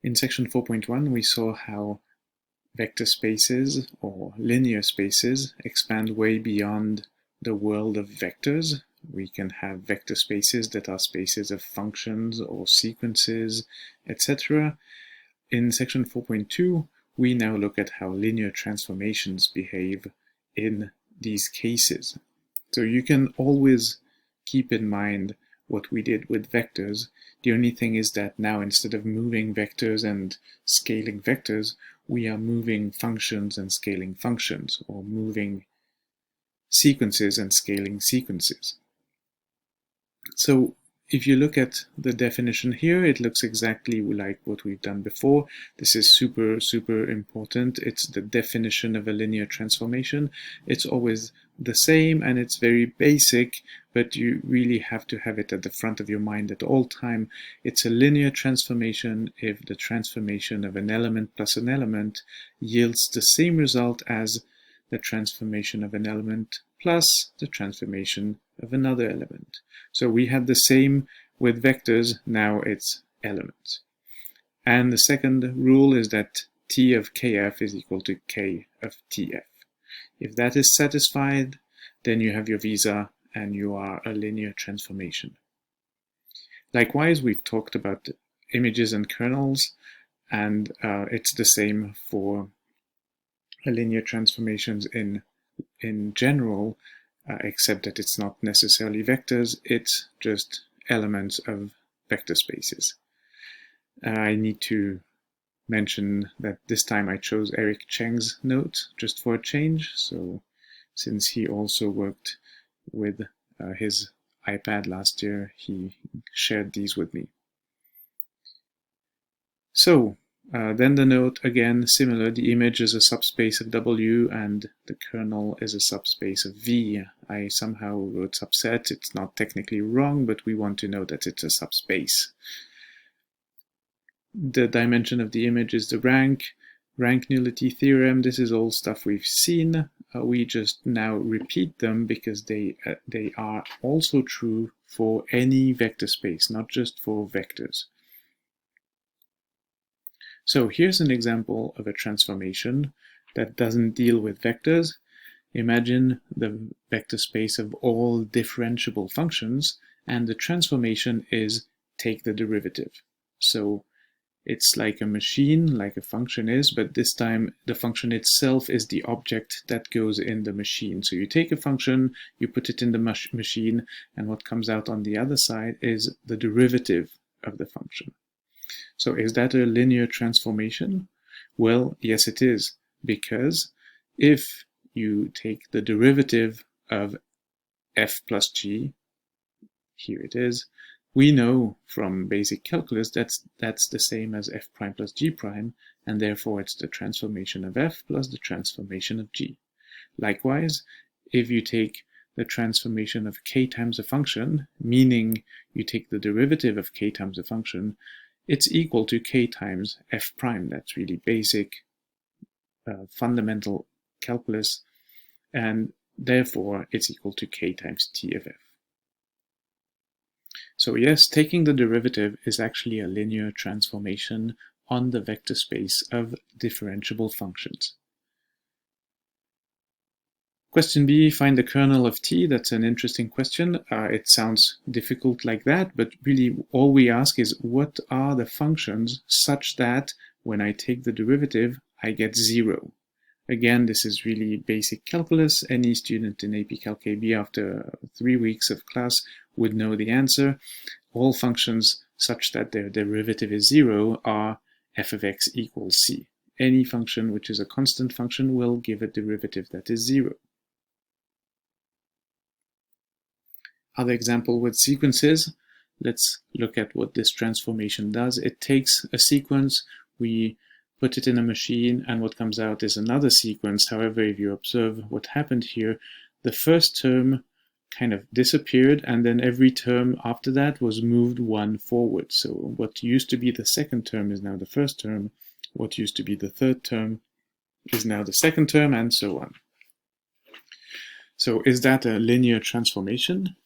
In section 4.1, we saw how vector spaces or linear spaces expand way beyond the world of vectors. We can have vector spaces that are spaces of functions or sequences, etc. In section 4.2, we now look at how linear transformations behave in these cases. So you can always keep in mind what we did with vectors. The only thing is that now, instead of moving vectors and scaling vectors, we are moving functions and scaling functions, or moving sequences and scaling sequences. So if you look at the definition here, it looks exactly like what we've done before. This is super important. It's the definition of a linear transformation. It's always the same and it's very basic, but you really have to have it at the front of your mind at all time. It's a linear transformation if the transformation of an element plus an element yields the same result as the transformation of an element plus the transformation of another element. So we had the same with vectors, now it's elements. And the second rule is that T of Kf is equal to K of Tf. If that is satisfied, then you have your visa and you are a linear transformation. Likewise, we've talked about images and kernels, and it's the same for linear transformations in general, except that it's not necessarily vectors, it's just elements of vector spaces. I need to mention that this time I chose Eric Cheng's note just for a change, so since he also worked with his iPad last year, he shared these with me. So then the note, again, similar. The image is a subspace of W and the kernel is a subspace of V. I somehow wrote subset. It's not technically wrong, but we want to know that it's a subspace. The dimension of the image is the rank nullity theorem. This is all stuff we've seen. We just now repeat them because they are also true for any vector space, not just for vectors. So here's an example of a transformation that doesn't deal with vectors. Imagine the vector space of all differentiable functions, and the transformation is take the derivative. So it's like a machine, like a function is, but this time the function itself is the object that goes in the machine. So you take a function, you put it in the machine, and what comes out on the other side is the derivative of the function. So is that a linear transformation? Well, yes it is, because if you take the derivative of f plus g, here it is, we know from basic calculus that's the same as f prime plus g prime, and therefore it's the transformation of f plus the transformation of g. Likewise, if you take the transformation of k times a function, meaning you take the derivative of k times a function, it's equal to k times f prime. That's really basic, fundamental calculus, and therefore it's equal to k times t of f. So yes, taking the derivative is actually a linear transformation on the vector space of differentiable functions. Question B, find the kernel of T. That's an interesting question. It sounds difficult like that, but really all we ask is what are the functions such that when I take the derivative, I get 0. Again, this is really basic calculus. Any student in AP Calc AB after 3 weeks of class would know the answer. All functions such that their derivative is 0 are f of x equals c. Any function which is a constant function will give a derivative that is 0. Other example with sequences. Let's look at what this transformation does. It takes a sequence, we put it in a machine, and what comes out is another sequence. However, if you observe what happened here, the first term kind of disappeared, and then every term after that was moved one forward. So what used to be the second term is now the first term. What used to be the third term is now the second term, and so on. So is that a linear transformation?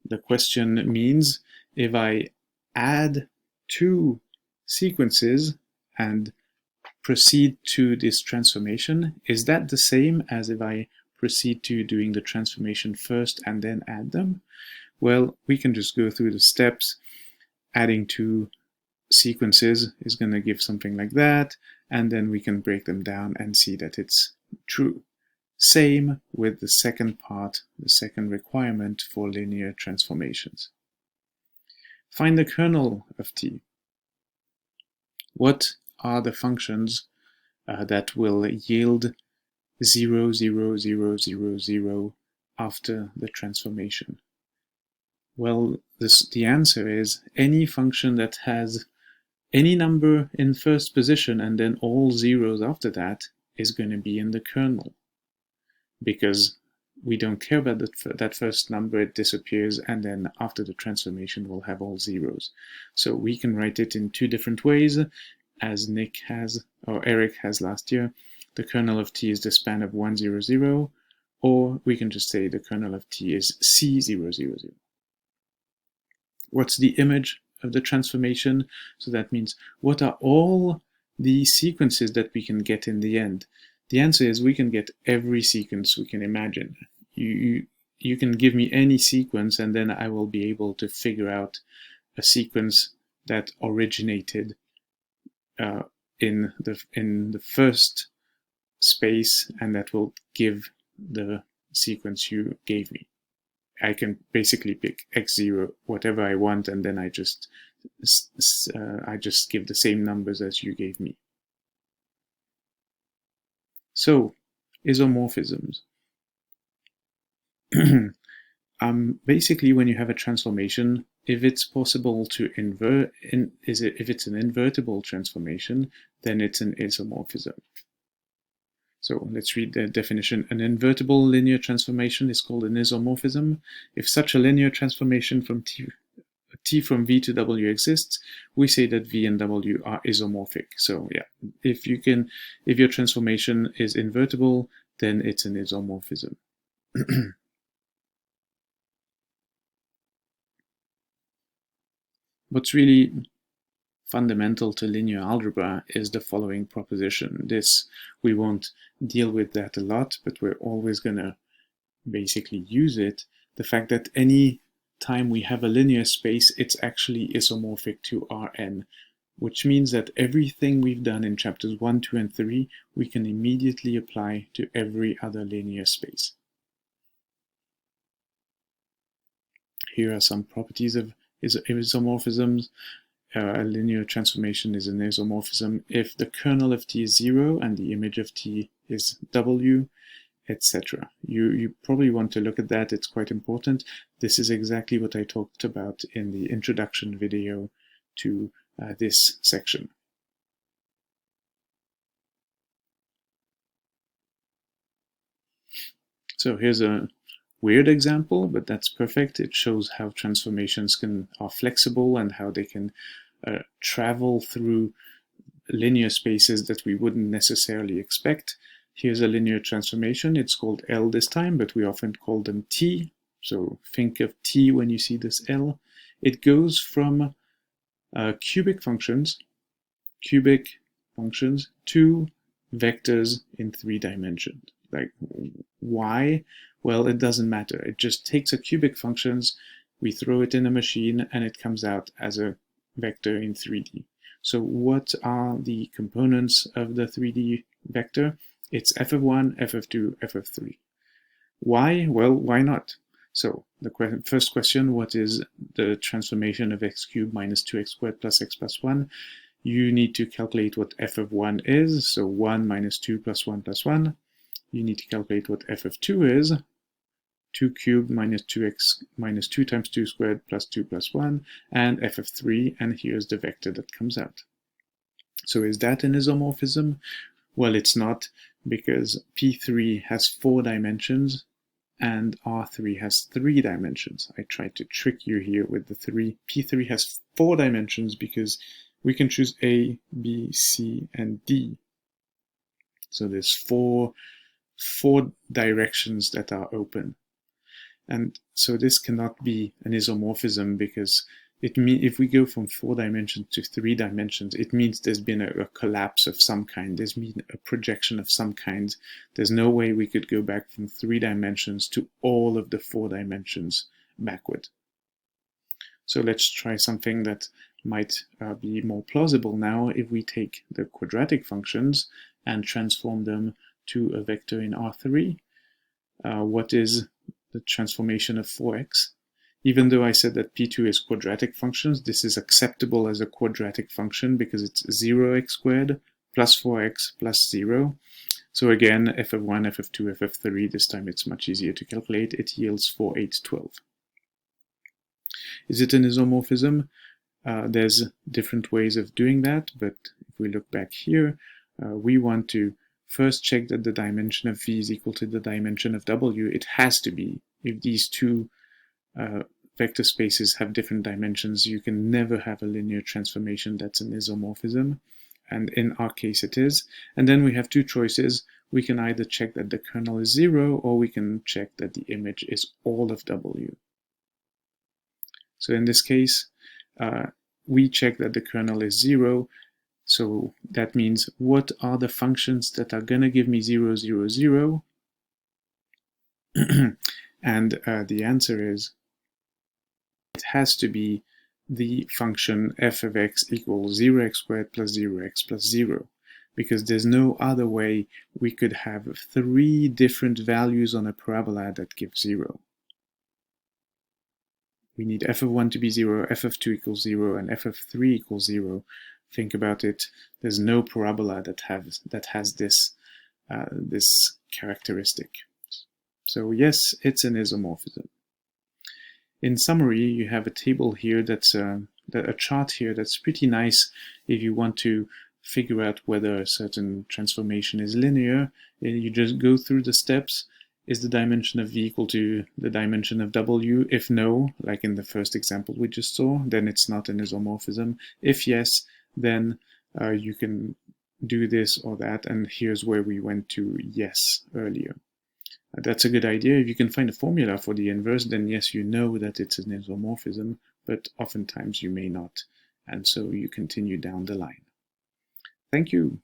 The question means if I add two sequences and proceed to this transformation, is that the same as if I proceed to doing the transformation first and then add them? Well, we can just go through the steps. Adding two sequences is going to give something like that, and then we can break them down and see that it's true. Same with the second part, the second requirement for linear transformations. Find the kernel of t. What are the functions that will yield 0, 0, 0, 0, 0 after the transformation? Well, the answer is any function that has any number in first position and then all zeros after that is going to be in the kernel, because we don't care about that first number, it disappears, and then after the transformation we'll have all zeros. So we can write it in two different ways, as Nick has, or Eric has last year. The kernel of t is the span of 1, 0, 0, or we can just say the kernel of t is C 0, 0, 0. What's the image of the transformation? So that means what are all the sequences that we can get in the end? The answer is we can get every sequence we can imagine. You can give me any sequence and then I will be able to figure out a sequence that originated in the first space, and that will give the sequence you gave me. I can basically pick x0, whatever I want, and then I just give the same numbers as you gave me. So, isomorphisms. Basically, when you have a transformation, if it's possible to invert, if it's an invertible transformation, then it's an isomorphism. So let's read the definition. An invertible linear transformation is called an isomorphism. If such a linear transformation from t from v to w exists, we say that v and w are isomorphic. So yeah, if your transformation is invertible, then it's an isomorphism. What's really fundamental to linear algebra is the following proposition. We won't deal with that a lot, but we're always going to basically use it. The fact that any time we have a linear space, it's actually isomorphic to Rn, which means that everything we've done in chapters 1, 2, and 3, we can immediately apply to every other linear space. Here are some properties of isomorphisms. A linear transformation is an isomorphism if the kernel of t is 0 and the image of t is w, etc. You probably want to look at that, it's quite important. This is exactly what I talked about in the introduction video to this section. So here's a weird example, but that's perfect. It shows how transformations are flexible and how they can travel through linear spaces that we wouldn't necessarily expect. Here's a linear transformation. It's called L this time, but we often call them T. So think of T when you see this L. It goes from cubic functions to vectors in 3 dimensions. Like, why? Well, it doesn't matter. It just takes a cubic functions, we throw it in a machine, and it comes out as a vector in 3D. So what are the components of the 3D vector? It's f of 1, f of 2, f of 3. Why? Well, why not? So the first question, what is the transformation of x cubed minus 2x squared plus x plus 1? You need to calculate what f of 1 is, so 1 minus 2 plus 1 plus 1. You need to calculate what f of 2 is, 2 cubed minus 2x minus 2 times 2 squared plus 2 plus 1, and f of 3, and here's the vector that comes out. So is that an isomorphism? Well, it's not, because P3 has 4 dimensions, and R3 has 3 dimensions. I tried to trick you here with the 3. P3 has 4 dimensions because we can choose A, B, C, and D. So there's four directions that are open. And so this cannot be an isomorphism because if we go from 4 dimensions to 3 dimensions, it means there's been a collapse of some kind. There's been a projection of some kind. There's no way we could go back from 3 dimensions to all of the 4 dimensions backward. So let's try something that might be more plausible now. If we take the quadratic functions and transform them to a vector in R3, what is the transformation of 4x? Even though I said that P2 is quadratic functions, this is acceptable as a quadratic function because it's 0x squared plus 4x plus 0. So again, f of 1, f of 2, f of 3, this time it's much easier to calculate. It yields 4, 8, 12. Is it an isomorphism? There's different ways of doing that, but if we look back here, we want to first check that the dimension of v is equal to the dimension of w. It has to be. If these two vector spaces have different dimensions, you can never have a linear transformation that's an isomorphism, and in our case it is. And then we have two choices. We can either check that the kernel is 0, or we can check that the image is all of w. So in this case, we check that the kernel is 0, so that means what are the functions that are going to give me 0, 0, 0? And the answer is it has to be the function f of x equals 0x squared plus 0x plus 0, because there's no other way we could have 3 different values on a parabola that give 0. We need f of 1 to be 0, f of 2 equals 0, and f of 3 equals 0. Think about it. There's no parabola that has this this characteristic. So yes, it's an isomorphism. In summary, you have a table here that's a chart here that's pretty nice if you want to figure out whether a certain transformation is linear. You just go through the steps. Is the dimension of v equal to the dimension of w? If no, like in the first example we just saw, then it's not an isomorphism. If yes, then you can do this or that, and here's where we went to yes earlier. That's a good idea. If you can find a formula for the inverse, then yes, you know that it's an isomorphism, but oftentimes you may not, and so you continue down the line. Thank you.